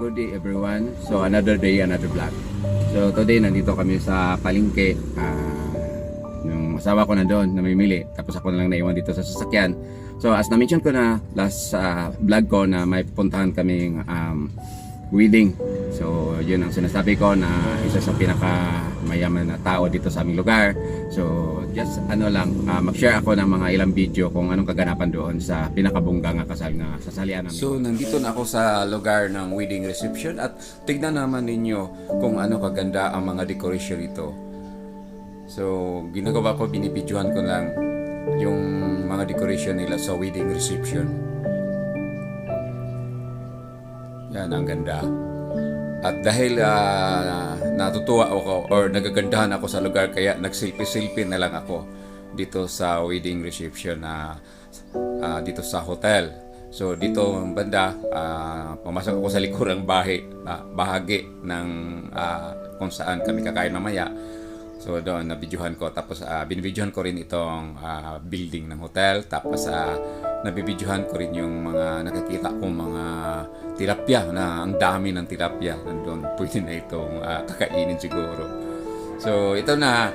good day everyone. So another day, another vlog. So today nandito kami sa palengke. Yung asawa ko nandoon namimili. Tapos ako na lang naiwan dito sa sasakyan. So as na-mention ko na last vlog ko na may pupuntahan kaming wedding. So yun ang sinasabi ko na isa sa pinaka mayaman na tao dito sa aming lugar. So just mag-share ako ng mga ilang video kung anong kaganapan doon sa pinakabongga nga kasal nga sasalian namin. So nandito na ako sa lugar ng wedding reception at tignan naman ninyo kung ano kaganda ang mga decoration ito. So ginagawa ko, binibidyohan ko lang yung mga decoration nila sa wedding reception. Yan, ang ganda. At dahil natutuwa ako or nagagandahan ako sa lugar, kaya nagsilpi-silpi na lang ako dito sa wedding reception na dito sa hotel. So dito banda, pumasok ako sa likurang bahagi ng kung saan kami kakain mamaya. So doon nabidyohan ko, tapos binibidyohan ko rin itong building ng hotel, tapos nabibidyohan ko rin yung mga nakikita kong mga tilapia, na ang dami ng tilapia nandun. Pwede na itong kakainin siguro. So ito na,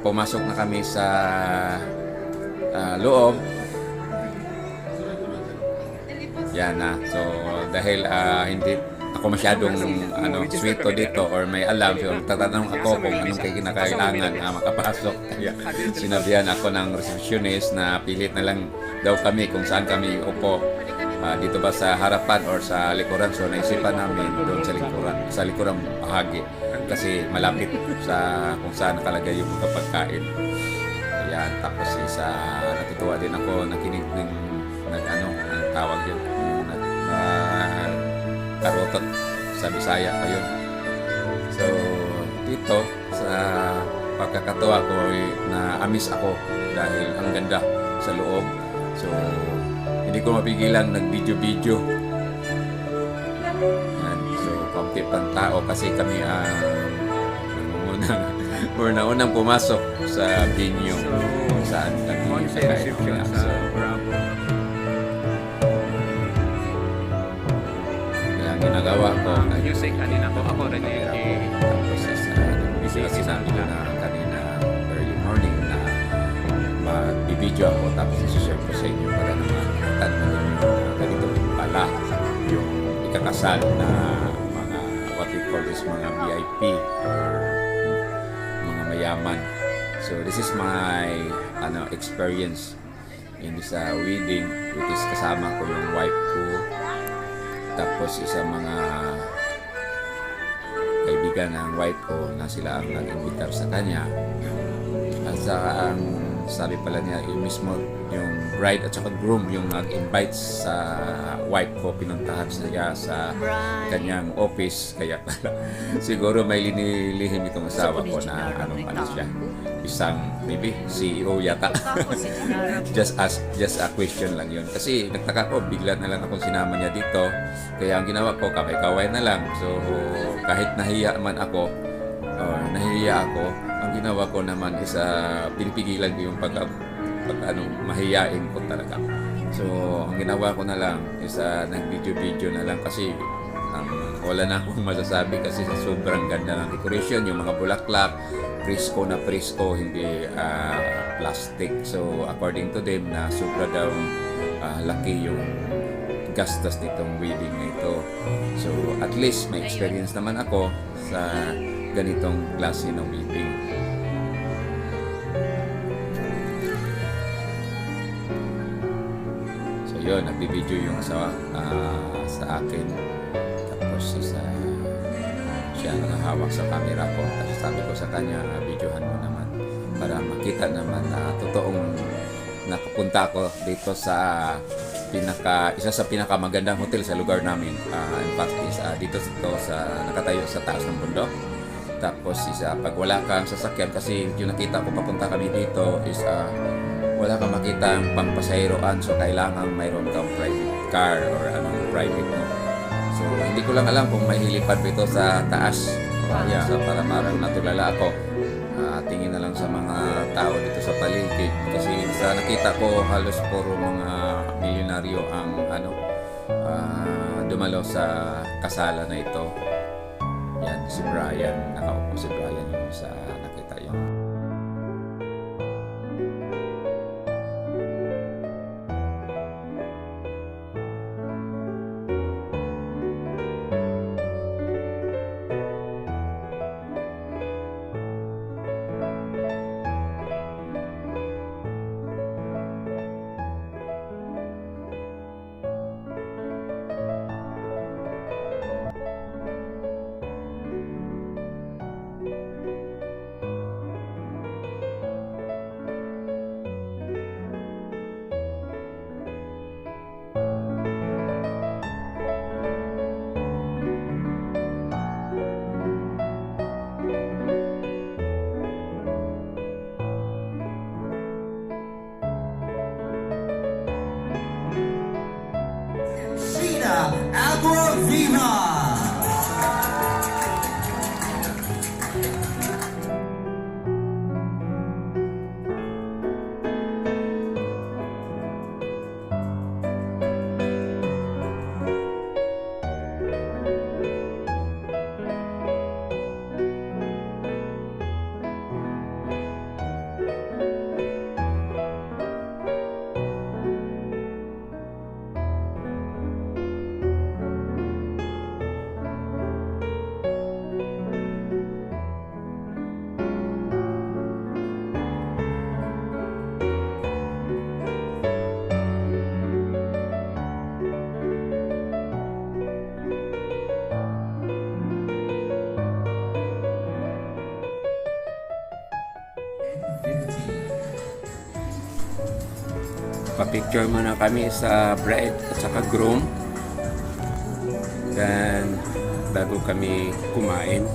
pumasok na kami sa loob. Yan na. So dahil hindi ako masyadong sweeto dito or may alam, so tatanong ako kung anong kinakailangan makapasok. Kaya sinabihan ako ng receptionist na pilit na lang daw kami kung saan kami upo, dito ba sa harapan or sa likuran. So naisipan namin doon sa likurang bahagi kasi malapit sa kung saan nakalagay yung mga pagkain. Ayan, tapos natutuwa din ako, nakinig ng ang tawag yun, karotot sa Bisaya pa yun. So dito sa pagkakatawa ko na amis ako dahil ang ganda sa loob. So hindi ko mapigilan nag-video. So kaunti pang tao kasi kami unang pumasok sa venue kung saan kami kakain. So ginagawa ko music kanina ko ako rin tapos sinabi na kanina early morning na mag-video ako, tapos isi-share ko sa inyo para naman tanong ninyo ganito pala yung ikakasal na mga what we call this mga VIP mga mayaman. So this is my experience in this wedding, which is kasama ko yung wife ko, tapos isang mga kaibigan ng wife ko na sila ang nag-invitar sa kanya. At ang sabi pala niya, yung mismo yung bride at saka groom yung nag-invite sa wife ko, pinuntahan siya sa kanyang office. Kaya pala siguro may linilihim itong asawa ko na siya, isang maybe CEO yata. just a question lang yun, kasi nagtaka ko, bigla na lang akong sinama niya dito. Kaya ang ginawa ko, kaway-kaway na lang. So kahit nahiya man ako ang ginawa ko naman is pinipigilan ko yung mahiyain ko talaga. So ang ginawa ko na lang is nag-video na lang kasi wala na akong masasabi kasi sobrang ganda ng decoration, yung mga bulaklak, presko na presko, hindi plastic. So according to them na sobra daw laki yung gastos nitong wedding na ito. So at least may experience naman ako sa ganitong klase ng wedding. So yun, nagbibideo yung sa akin, tapos siya nakahawak sa camera ko. Tapos sabi ko sa kanya, videohan mo naman para makita naman na totoong nakapunta ko dito sa isa sa pinakamagandang hotel sa lugar namin. In fact is dito sa nakatayo sa taas ng bundok. Tapos pag wala kang sasakyan, kasi yung nakita ko papunta kami dito is wala kang makita ang pampasahiroan, so kailangan mayroon kang private car or private mo. So hindi ko lang alam kung may hilipad dito sa taas. So para marang natulala ako, tingin na lang sa mga tao dito sa paligid, kasi sa nakita ko halos puro mga milyonaryo ang dumalo sa kasala na ito. Yan, si Brian. Nakaupo si Brian yung sa nakita yung Sheena Agravina. pa-picture muna kami sa bride at saka groom. Then, bago kami kumain.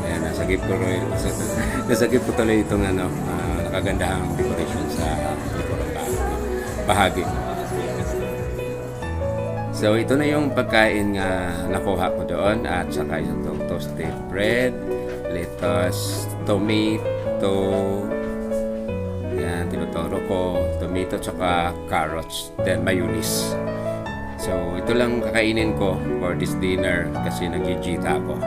Ayan, nasagip ko tuloy itong nakagandahang decoration sa likurang bahagi. So, ito na yung pagkain nga nakuha ko doon at saka yung toasted bread, lettuce, tomato, yan, tinuturo ko, tomato tsaka carrots, then mayonnaise. So, ito lang kakainin ko for this dinner kasi nag-gita ako.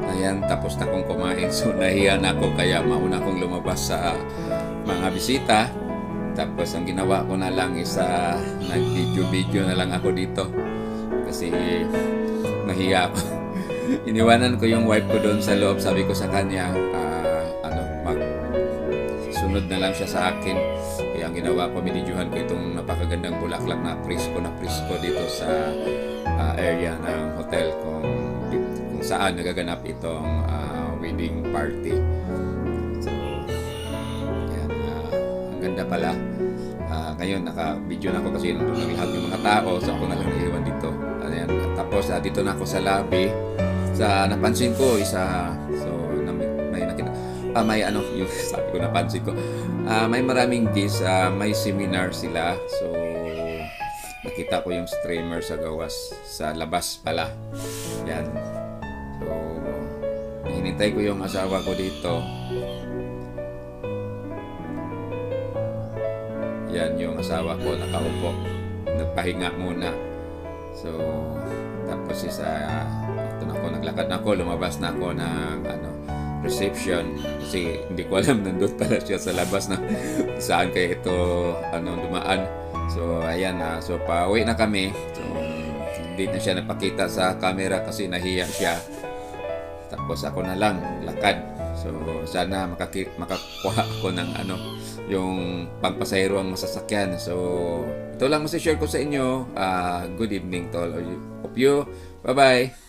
Ayan, tapos na akong kumain. So, nahiya na ako kaya mauna akong lumabas sa mga bisita. Tapos, ang ginawa ko na lang is nag-video na lang ako dito. Kasi, nahiya ako. Iniwanan ko yung wife ko doon sa loob. Sabi ko sa kanya, sunod na lang siya sa akin. Kaya ang ginawa ko, binidyohan ko itong napakagandang bulaklak na presko dito sa area ng hotel kung saan nagaganap itong wedding party. So, yan, ang ganda pala. Ngayon, naka-video na ako kasi nandun nag-hug yung mga tao. So, ako na lang naiwan dito. Ayan. Tapos, dito na ako sa lobby. Napansin ko, may nakita. Yung sabi ko, napansin ko. May maraming guests, may seminar sila. So, nakita ko yung streamer sa gawas, sa labas pala. Yan. So, hinintay ko yung asawa ko dito. Yan yung asawa ko, nakaupo. Nagpahinga muna. So, tapos ito na ako, naglakad na ako, lumabas na ako ng reception. Kasi hindi ko alam, nandun pala siya sa labas na saan kaya ito dumaan. So, ayan na. So, pauwi na kami. So, hindi na siya napakita sa camera kasi nahiya siya. Tapos ako na lang, lakad. So, sana makakuha ako ng yung pangpasahero ang masasakyan. So, ito lang masashare ko sa inyo. Good evening to all of you. Bye-bye!